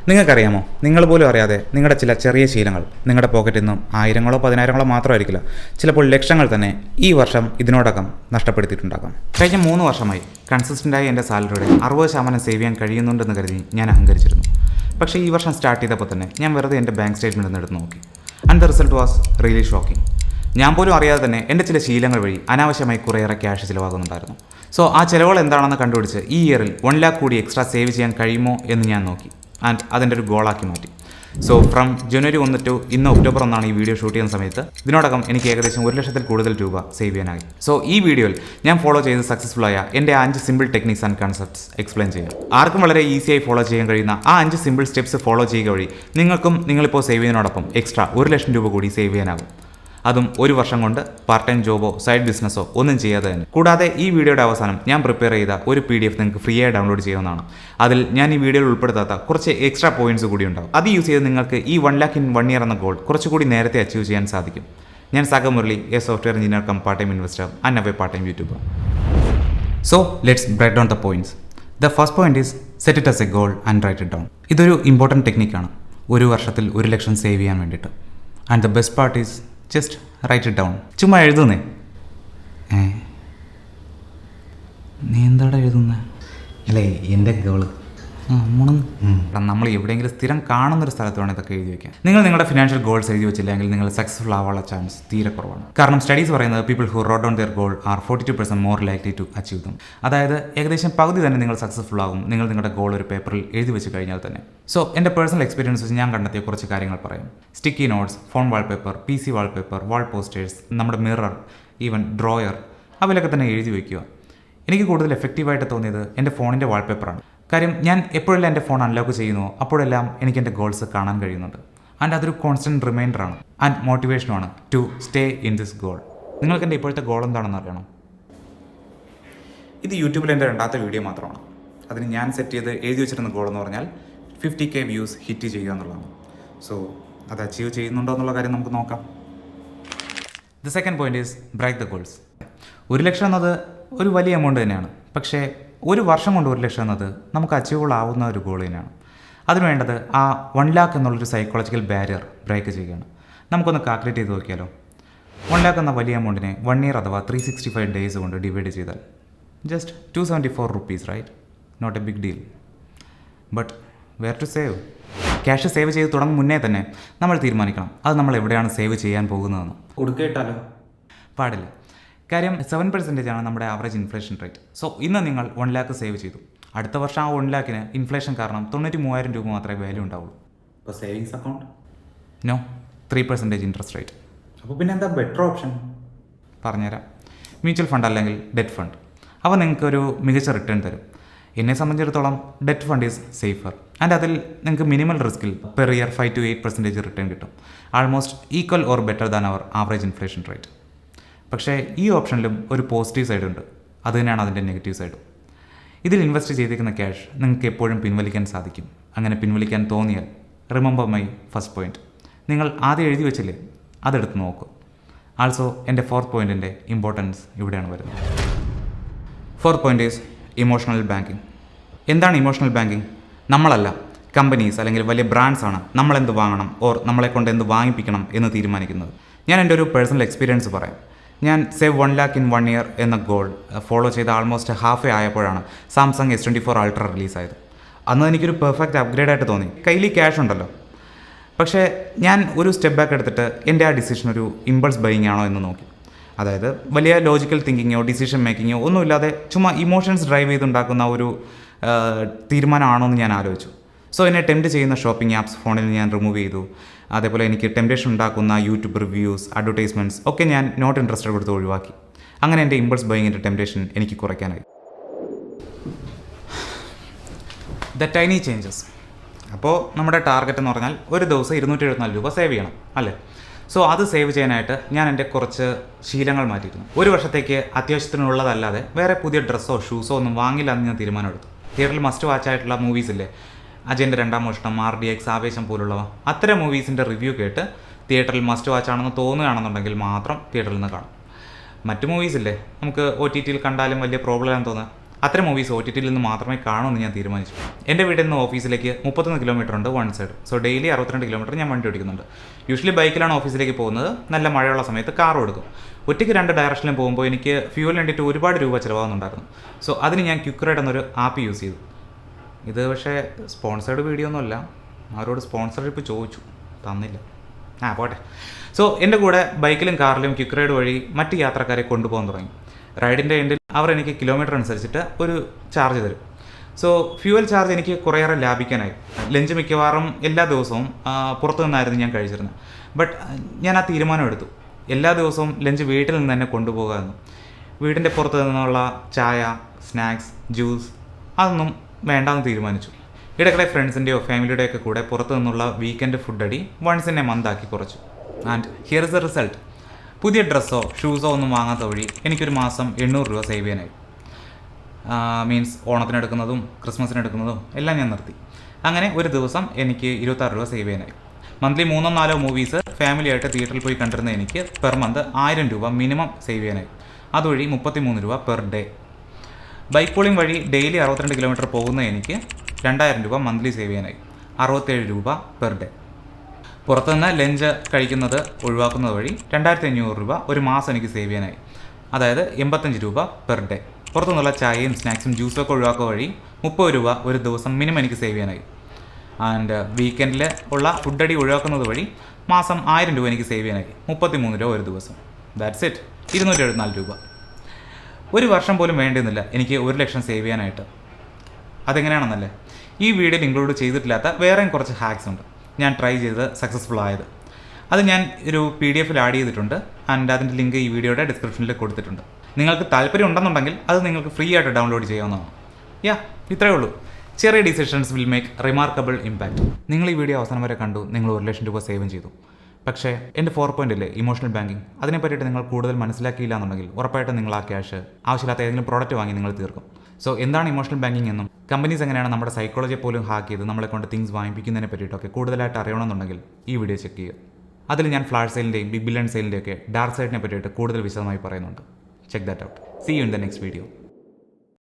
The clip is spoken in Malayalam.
നിങ്ങൾക്കറിയാമോ, നിങ്ങൾ പോലും അറിയാതെ നിങ്ങളുടെ ചില ചെറിയ ശീലങ്ങൾ നിങ്ങളുടെ പോക്കറ്റിൽ നിന്നും ആയിരങ്ങളോ പതിനായിരങ്ങളോ മാത്രമായിരിക്കില്ല, ചിലപ്പോൾ ലക്ഷങ്ങൾ തന്നെ ഈ വർഷം ഇതിനോടകം നഷ്ടപ്പെടുത്തിയിട്ടുണ്ടാകാം. കഴിഞ്ഞ 3 വർഷമായി കൺസിസ്റ്റൻ്റായി എൻ്റെ സാലറിയുടെ 60% സേവ് ചെയ്യാൻ കഴിയുന്നുണ്ടെന്ന് കരുതി ഞാൻ അഹങ്കരിച്ചിരുന്നു. പക്ഷേ ഈ വർഷം സ്റ്റാർട്ട് ചെയ്തപ്പോൾ തന്നെ ഞാൻ വെറുതെ എൻ്റെ ബാങ്ക് സ്റ്റേറ്റ്മെൻറ്റ് ഒന്ന് എടുത്ത് നോക്കി. And the result was really shocking. ഞാൻ പോലും അറിയാതെ തന്നെ എൻ്റെ ചില ശീലങ്ങൾ വഴി അനാവശ്യമായി കുറേയേറെ ക്യാഷ് ചിലവാകുന്നുണ്ടായിരുന്നു. സോ ആ ചിലവുകൾ എന്താണെന്ന് കണ്ടുപിടിച്ച് ഈ ഇയറിൽ 1 lakh കൂടി എക്സ്ട്രാ സേവ് ചെയ്യാൻ കഴിയുമോ എന്ന് ഞാൻ നോക്കി. ആൻഡ് അതിൻ്റെ ഒരു ഗോളാക്കി മാറ്റി. സോ ഫ്രം ജനുവരി 1 to ഇന്ന് ഒക്ടോബർ 1 ഈ വീഡിയോ ഷൂട്ട് ചെയ്യുന്ന സമയത്ത് ഇതിനോടകം എനിക്ക് ഏകദേശം 1 ലക്ഷത്തിൽ കൂടുതൽ രൂപ സേവ് ചെയ്യാനായി. സോ ഈ വീഡിയോയിൽ ഞാൻ ഫോളോ ചെയ്ത് സക്സസ്ഫുൾ ആയ എൻ്റെ 5 simple techniques and concepts explain ചെയ്യാം. ആർക്കും വളരെ ഈസിയായി ഫോളോ ചെയ്യാൻ കഴിയുന്ന ആ 5 സിമ്പിൾ സ്റ്റെപ്സ് ഫോളോ ചെയ്യുക വഴി നിങ്ങൾക്കും നിങ്ങളിപ്പോൾ സേവ് ചെയ്യുന്നതിനോടൊപ്പം എക്സ്ട്രാ 1 ലക്ഷം രൂപ കൂടി സേവ് ചെയ്യാനാകും. അതും 1 വർഷം കൊണ്ട് പാർട്ട് ടൈം ജോബോ സൈഡ് ബിസിനസ്സോ ഒന്നും ചെയ്യാതെ തന്നെ. കൂടാതെ ഈ വീഡിയോയുടെ അവസാനം ഞാൻ പ്രിപ്പയർ ചെയ്ത ഒരു PDF നിങ്ങൾക്ക് ഫ്രീ ആയി ഡൗൺലോഡ് ചെയ്യാവുന്നതാണ്. അതിൽ ഞാൻ ഈ വീഡിയോയിൽ ഉൾപ്പെടുത്താത്ത കുറച്ച് എക്സ്ട്രാ പോയിന്റ്സ് കൂടി ഉണ്ടാവും. അത് യൂസ് ചെയ്ത് നിങ്ങൾക്ക് ഈ 1 lakh in 1 year എന്ന ഗോൾ കുറച്ചുകൂടി നേരത്തെ അച്ചീവ് ചെയ്യാൻ സാധിക്കും. ഞാൻ Sagar Murali, a software engineer cum part time investor and a part time YouTuber. So let's break down the points. The first point is set it as a goal and write it down. ഇതൊരു ഇമ്പോർട്ടൻറ്റ് ടെക്നിക്കാണ് 1 വർഷത്തിൽ 1 ലക്ഷം സേവ് ചെയ്യാൻ വേണ്ടിയിട്ട്. And the best part is just write it down. ചുമ്മാ എഴുതുന്നേ. നീ എന്താടാ എഴുതുന്നേ? അല്ലേ എൻ്റെ ഗോള്. നമ്മൾ എവിടെയെങ്കിലും സ്ഥിരം കാണുന്നൊരു സ്ഥലത്ത് വേണം ഇതൊക്കെ എഴുതി വയ്ക്കാൻ. നിങ്ങൾ നിങ്ങളുടെ ഫിനാൻഷ്യൽ ഗോൾസ് എഴുതി വെച്ചില്ലെങ്കിൽ നിങ്ങൾ സക്സസ്ഫുൾ ആവാനുള്ള ചാൻസ് തീരെ കുറവാണ്. കാരണം സ്റ്റഡീസ് പറയുന്നത് people who wrote down their goal are 42% more likely to achieve them. അതായത് ഏകദേശം പകുതി തന്നെ നിങ്ങൾ സക്സസ്ഫുൾ ആകും നിങ്ങൾ നിങ്ങളുടെ ഗോൾ ഒരു പേപ്പറിൽ എഴുതി വെച്ച് കഴിഞ്ഞാൽ തന്നെ. സോ എൻ്റെ പേഴ്സണൽ എക്സ്പീരിയൻസ് വെച്ച് ഞാൻ കണ്ടെത്തിയ കുറച്ച് കാര്യങ്ങൾ പറയാം. Sticky notes, phone wallpaper, PC wallpaper, wall posters, നമ്മുടെ മിറർ, ഈവൻ ഡ്രോയർ, അവയിലൊക്കെ തന്നെ എഴുതി വയ്ക്കുക. എനിക്ക് കൂടുതൽ എഫക്റ്റീവായിട്ട് തോന്നിയത് എൻ്റെ ഫോണിൻ്റെ വാൾപേപ്പറാണ്. കാര്യം ഞാൻ എപ്പോഴെല്ലാം എൻ്റെ ഫോൺ അൺലോക്ക് ചെയ്യുന്നു അപ്പോഴെല്ലാം എനിക്ക് എൻ്റെ ഗോൾസ് കാണാൻ കഴിയുന്നുണ്ട്. ആൻഡ് അതൊരു കോൺസ്റ്റൻറ്റ് റിമൈൻഡറാണ് ആൻഡ് മോട്ടിവേഷനുമാണ് to stay in this goal. നിങ്ങൾക്ക് എൻ്റെ ഇപ്പോഴത്തെ ഗോൾ എന്താണെന്ന് അറിയണം? ഇത് യൂട്യൂബിൽ എൻ്റെ 2ാമത്തെ വീഡിയോ മാത്രമാണ്. അതിന് ഞാൻ സെറ്റ് ചെയ്ത് എഴുതി വെച്ചിരുന്ന ഗോൾ എന്ന് പറഞ്ഞാൽ 50K വ്യൂസ് ഹിറ്റ് ചെയ്യുക എന്നുള്ളതാണ്. സോ അത് അച്ചീവ് ചെയ്യുന്നുണ്ടോ എന്നുള്ള കാര്യം നമുക്ക് നോക്കാം. The second point is break the goals. 1 lakh എന്നത് ഒരു വലിയ എമൗണ്ട് തന്നെയാണ്. പക്ഷേ 1 വർഷം കൊണ്ട് 1 ലക്ഷം എന്നത് നമുക്ക് അച്ചീവബിൾ ആവുന്ന ഒരു ഗോൾ തന്നെയാണ്. അതിന് വേണ്ടത് ആ 1 lakh എന്നുള്ളൊരു സൈക്കോളജിക്കൽ ബാരിയർ ബ്രേക്ക് ചെയ്യുകയാണ്. നമുക്കൊന്ന് കാൽക്കുലേറ്റ് ചെയ്ത് നോക്കിയാലോ. 1 lakh എന്ന വലിയ എമൗണ്ടിനെ 1 year അഥവാ 365 days കൊണ്ട് ഡിവൈഡ് ചെയ്താൽ just 274 rupees, right? Not a big deal. But where to save? Cash save ചെയ്ത് തുടങ്ങും മുന്നേ തന്നെ നമ്മൾ തീരുമാനിക്കണം അത് നമ്മൾ എവിടെയാണ് സേവ് ചെയ്യാൻ പോകുന്നതെന്ന്. കൊടുക്കേട്ടാലോ? പാടില്ല. കാര്യം 7% ആണ് നമ്മുടെ ആവറേജ് ഇൻഫ്ലേഷൻ റേറ്റ്. സോ ഇന്ന് നിങ്ങൾ 1 lakh സേവ് ചെയ്തു. അടുത്ത വർഷം ആ 1 lakhന് ഇൻഫ്ലേഷൻ കാരണം 93,000 രൂപ മാത്രമേ വാല്യൂ ഉണ്ടാവുള്ളൂ. ഇപ്പോൾ savings account? No, 3% interest rate. അപ്പോൾ പിന്നെ എന്താ ബെറ്റർ ഓപ്ഷൻ? പറഞ്ഞുതരാം. മ്യൂച്വൽ ഫണ്ട് അല്ലെങ്കിൽ ഡെറ്റ് ഫണ്ട്. അവ നിങ്ങൾക്ക് ഒരു മികച്ച റിട്ടേൺ തരും. എന്നെ സംബന്ധിച്ചിടത്തോളം debt fund is safer and അതിൽ നിങ്ങൾക്ക് മിനിമൽ റിസ്കിൽ പെർ ഇയർ 5 to 8% റിട്ടേൺ കിട്ടും. Almost equal or better than our average inflation rate. പക്ഷേ ഈ ഓപ്ഷനിലും ഒരു പോസിറ്റീവ് സൈഡ് ഉണ്ട്. അത് തന്നെയാണ് അതിൻ്റെ നെഗറ്റീവ് സൈഡും. ഇതിൽ ഇൻവെസ്റ്റ് ചെയ്തിരിക്കുന്ന ക്യാഷ് നിങ്ങൾക്ക് എപ്പോഴും പിൻവലിക്കാൻ സാധിക്കും. അങ്ങനെ പിൻവലിക്കാൻ തോന്നിയാൽ റിമെമ്പർ മൈ ഫസ്റ്റ് പോയിന്റ്. നിങ്ങൾ ആദ്യം എഴുതി വെച്ചില്ലേ, അതെടുത്ത് നോക്കൂ. ആൾസോ എൻ്റെ 4th പോയിൻറ്റിൻ്റെ ഇമ്പോർട്ടൻസ് ഇവിടെയാണ് വരുന്നത്. 4th point is emotional banking. എന്താണ് ഇമോഷണൽ ബാങ്കിങ്? നമ്മളല്ല, കമ്പനീസ് അല്ലെങ്കിൽ വലിയ ബ്രാൻഡ്സാണ് നമ്മളെന്ത് വാങ്ങണം ഓർ നമ്മളെ കൊണ്ട് എന്ത് വാങ്ങിപ്പിക്കണം എന്ന് തീരുമാനിക്കുന്നത്. ഞാൻ എൻ്റെ ഒരു പേഴ്സണൽ എക്സ്പീരിയൻസ് പറയാം. ഞാൻ സേവ് 1 lakh in 1 year എന്ന ഗോൾ ഫോളോ ചെയ്ത് ആൾമോസ്റ്റ് ഹാഫ് ആയപ്പോഴാണ് സാംസങ് S24 Ultra റിലീസായത്. അന്ന് എനിക്കൊരു പെർഫെക്റ്റ് അപ്ഗ്രേഡായിട്ട് തോന്നി. കയ്യിൽ ക്യാഷ് ഉണ്ടല്ലോ. പക്ഷേ ഞാൻ ഒരു സ്റ്റെപ്പ് ബാക്ക് എടുത്തിട്ട് എൻ്റെ ആ ഡിസിഷൻ ഒരു ഇമ്പൾസ് ബൈയിങ് ആണോ എന്ന് നോക്കി. അതായത് വലിയ ലോജിക്കൽ തിങ്കിങ്ങോ ഡിസിഷൻ മേക്കിങ്ങോ ഒന്നുമില്ലാതെ ചുമ്മാ ഇമോഷൻസ് ഡ്രൈവ് ചെയ്തുണ്ടാക്കുന്ന ഒരു തീരുമാനമാണോ എന്ന് ഞാൻ ആലോചിച്ചു. സോ എന്നെ ടെംപ്റ്റ് ചെയ്യുന്ന ഷോപ്പിംഗ് ആപ്സ് ഫോണിൽ ഞാൻ റിമൂവ് ചെയ്തു. അതേപോലെ എനിക്ക് ടെംപ്റ്റേഷൻ ഉണ്ടാക്കുന്ന യൂട്യൂബ് റിവ്യൂസ്, അഡ്വർടൈസ്മെൻറ്റ്സ് ഒക്കെ ഞാൻ നോട്ട് ഇൻട്രസ്റ്റഡ് കൊടുത്ത് ഒഴിവാക്കി. അങ്ങനെ എൻ്റെ ഇമ്പൾസ് ബൈയിങ്ങിൻ്റെ ടെംപ്റ്റേഷൻ എനിക്ക് കുറയ്ക്കാനായി. The tiny changes. അപ്പോൾ നമ്മുടെ ടാർഗറ്റ് എന്ന് പറഞ്ഞാൽ ഒരു ദിവസം 274 രൂപ സേവ് ചെയ്യണം അല്ലേ? സോ അത് സേവ് ചെയ്യാനായിട്ട് ഞാൻ എൻ്റെ കുറച്ച് ശീലങ്ങൾ മാറ്റിയിരുന്നു. 1 വർഷത്തേക്ക് അത്യാവശ്യത്തിനുള്ളതല്ലാതെ വേറെ പുതിയ ഡ്രസ്സോ ഷൂസോ ഒന്നും വാങ്ങില്ല എന്ന് ഞാൻ തീരുമാനമെടുത്തു. തിയേറ്ററിൽ മസ്റ്റ് വാച്ച് ആയിട്ടുള്ള മൂവീസ് ഇല്ലേ, അജയൻ്റെ 2ാം മോഷണം, RDX, ആവേശം പോലുള്ളവ, അത്തരം മൂവീസിൻ്റെ റിവ്യൂ കേട്ട് തിയേറ്ററിൽ മസ്റ്റ് വാച്ച് ആണെന്ന് തോന്നുകയാണെന്നുണ്ടെങ്കിൽ മാത്രം തിയേറ്ററിൽ നിന്ന് കാണും. മറ്റു മൂവീസില്ലേ നമുക്ക് OTTയിൽ കണ്ടാലും വലിയ പ്രോബ്ലം തോന്നുക, അത്തരം മൂവീസ് OTTയിൽ നിന്ന് മാത്രമേ കാണുമെന്ന് ഞാൻ തീരുമാനിച്ചു. എൻ്റെ വീട്ടിൽ നിന്ന് ഓഫീസിലേക്ക് 31 കിലോമീറ്റർ ഉണ്ട് one side. So daily 62 kilometre ഞാൻ വണ്ടി ഓടിക്കുന്നുണ്ട്. യൂഷ്വലി ബൈക്കിലാണ് ഓഫീസിലേക്ക് പോകുന്നത്. നല്ല മഴയുള്ള സമയത്ത് കാറും എടുക്കും. ഒറ്റയ്ക്ക് 2 ഡയറക്ഷനിലും പോകുമ്പോൾ എനിക്ക് ഫ്യൂവൽ വേണ്ടിയിട്ട് ഒരുപാട് രൂപ ചിലവാകുന്നുണ്ടായിരുന്നു. സോ അതിന് ഞാൻ ക്വിക്ക് റൈഡ് എന്നൊരു ആപ്പ് യൂസ് ചെയ്തു. ഇത് പക്ഷേ സ്പോൺസേർഡ് വീഡിയോ ഒന്നുമല്ല. അവരോട് സ്പോൺസർഷിപ്പ് ചോദിച്ചു, തന്നില്ല. പോട്ടെ. സോ എൻ്റെ കൂടെ ബൈക്കിലും കാറിലും ക്വിക്ക് റൈഡ് വഴി മറ്റ് യാത്രക്കാരെ കൊണ്ടുപോകാൻ തുടങ്ങി. റൈഡിൻ്റെ എൻഡിൽ അവർ എനിക്ക് കിലോമീറ്റർ അനുസരിച്ചിട്ട് ഒരു ചാർജ് തരും. സോ ഫ്യൂവൽ ചാർജ് എനിക്ക് കുറേയേറെ ലാഭിക്കാനായി. ലഞ്ച് മിക്കവാറും എല്ലാ ദിവസവും പുറത്തു നിന്നായിരുന്നു ഞാൻ കഴിച്ചിരുന്നത്. ബട്ട് ഞാൻ ആ തീരുമാനം എടുത്തു, എല്ലാ ദിവസവും ലഞ്ച് വീട്ടിൽ നിന്ന് തന്നെ കൊണ്ടുപോകുക എന്ന്. വീടിൻ്റെ പുറത്ത് നിന്നുള്ള ചായ, സ്നാക്സ്, ജ്യൂസ് അതൊന്നും വേണ്ടാന്ന് തീരുമാനിച്ചു. ഇടയ്ക്കിടെ ഫ്രണ്ട്സിൻ്റെയോ ഫാമിലിയുടെയോ ഒക്കെ കൂടെ പുറത്തു നിന്നുള്ള വീക്കെൻഡ് ഫുഡ് അടി വൺസ് ഇൻ എ മന്ത് ആക്കി കുറച്ചു. And here is A result. പുതിയ ഡ്രസ്സോ ഷൂസോ ഒന്നും വാങ്ങാത്ത വഴി എനിക്കൊരു മാസം 800 രൂപ സേവ് ചെയ്യാനായി. മീൻസ് ഓണത്തിനെടുക്കുന്നതും ക്രിസ്മസിനെടുക്കുന്നതും എല്ലാം ഞാൻ നിർത്തി. അങ്ങനെ ഒരു ദിവസം എനിക്ക് 26 രൂപ സേവ് ചെയ്യാനായി. മന്ത്ലി 3-4 മൂവീസ് ഫാമിലിയായിട്ട് തിയേറ്ററിൽ പോയി കണ്ടിരുന്ന എനിക്ക് പെർ മന്ത് 1000 രൂപ മിനിമം സേവ് ചെയ്യാനായി. അതുവഴി 33 രൂപ പെർ ഡേ. ബൈക്ക് പൂളിംഗ് വഴി ഡെയിലി 62 കിലോമീറ്റർ പോകുന്ന എനിക്ക് 2000 രൂപ മന്ത്ലി സേവ് ചെയ്യാനായി. 67 രൂപ പെർ ഡേ. പുറത്തുനിന്ന് ലഞ്ച് കഴിക്കുന്നത് ഒഴിവാക്കുന്നത് വഴി 2500 രൂപ ഒരു മാസം എനിക്ക് സേവ് ചെയ്യാനായി. അതായത് 85 രൂപ പെർ ഡേ. പുറത്തുനിന്നുള്ള ചായയും സ്നാക്സും ജ്യൂസും ഒക്കെ ഒഴിവാക്കുക വഴി 30 രൂപ ഒരു ദിവസം മിനിമം എനിക്ക് സേവ് ചെയ്യാനായി. ആൻഡ് വീക്കെൻഡിൽ ഉള്ള ഫുഡ് അടി ഒഴിവാക്കുന്നത് വഴി മാസം 1000 രൂപ എനിക്ക് സേവ് ചെയ്യാനായി. 33 രൂപ ഒരു ദിവസം. That's it. 274 രൂപ. ഒരു വർഷം പോലും വേണ്ടിയിരുന്നില്ല എനിക്ക് 1 ലക്ഷം സേവ് ചെയ്യാനായിട്ട്. അതെങ്ങനെയാണെന്നല്ലേ, ഈ വീഡിയോയിൽ ഇൻക്ലൂഡ് ചെയ്തിട്ടില്ലാത്ത വേറെയും കുറച്ച് ഹാക്സ് ഉണ്ട് ഞാൻ ട്രൈ ചെയ്ത് സക്സസ്ഫുൾ ആയത്. അത് ഞാൻ ഒരു PDF ആഡ് ചെയ്തിട്ടുണ്ട്. ആൻഡ് അതിൻ്റെ ലിങ്ക് ഈ വീഡിയോയുടെ ഡിസ്ക്രിപ്ഷനിൽ കൊടുത്തിട്ടുണ്ട്. നിങ്ങൾക്ക് താല്പര്യം ഉണ്ടെന്നുണ്ടെങ്കിൽ അത് നിങ്ങൾക്ക് ഫ്രീ ആയിട്ട് ഡൗൺലോഡ് ചെയ്യാവുന്നതാണ്. ഇത്രയേ ഉള്ളൂ. ചെറിയ decisions will make remarkable impact. നിങ്ങൾ ഈ വീഡിയോ അവസാനം വരെ കണ്ടു, നിങ്ങൾ 1 ലക്ഷം രൂപ സേവും ചെയ്തു. പക്ഷേ എൻ്റെ 4 പോയിൻ്റില്ലേ ഇമോഷണൽ ബാങ്കിങ്, അതിനെ പറ്റിയിട്ട് നിങ്ങൾ കൂടുതൽ മനസ്സിലാക്കിയില്ല എന്നുണ്ടെങ്കിൽ ഉറപ്പായിട്ടും നിങ്ങൾ ആ ക്യാഷ് ആവശ്യമില്ലാത്ത ഏതെങ്കിലും പ്രോഡക്റ്റ് വാങ്ങി നിങ്ങൾ തീർക്കും. സോ എന്താണ് ഇമോഷണൽ ബാങ്കിങ് എന്നും കമ്പനീസ് എങ്ങനെയാണ് നമ്മുടെ സൈക്കോളജിയെ പോലും ഹാക്ക് ചെയ്ത് നമ്മളെ കൊണ്ട് തിങ്സ് വാങ്ങിപ്പിക്കുന്നതിനെ പറ്റിയിട്ടൊക്കെ കൂടുതലായിട്ട് അറിയണമെന്നുണ്ടെങ്കിൽ ഈ വീഡിയോ ചെക്ക് ചെയ്യുക. അതിൽ ഞാൻ ഫ്ലാഷ് സെയിലിൻ്റെയും ബിഗ് ബില്യൺ സെയിലിൻ്റെയും ഒക്കെ ഡാർക്ക് സൈഡിനെ പറ്റിയിട്ട് കൂടുതൽ വിശദമായി പറയുന്നുണ്ട്. Check that out. See you in the next video.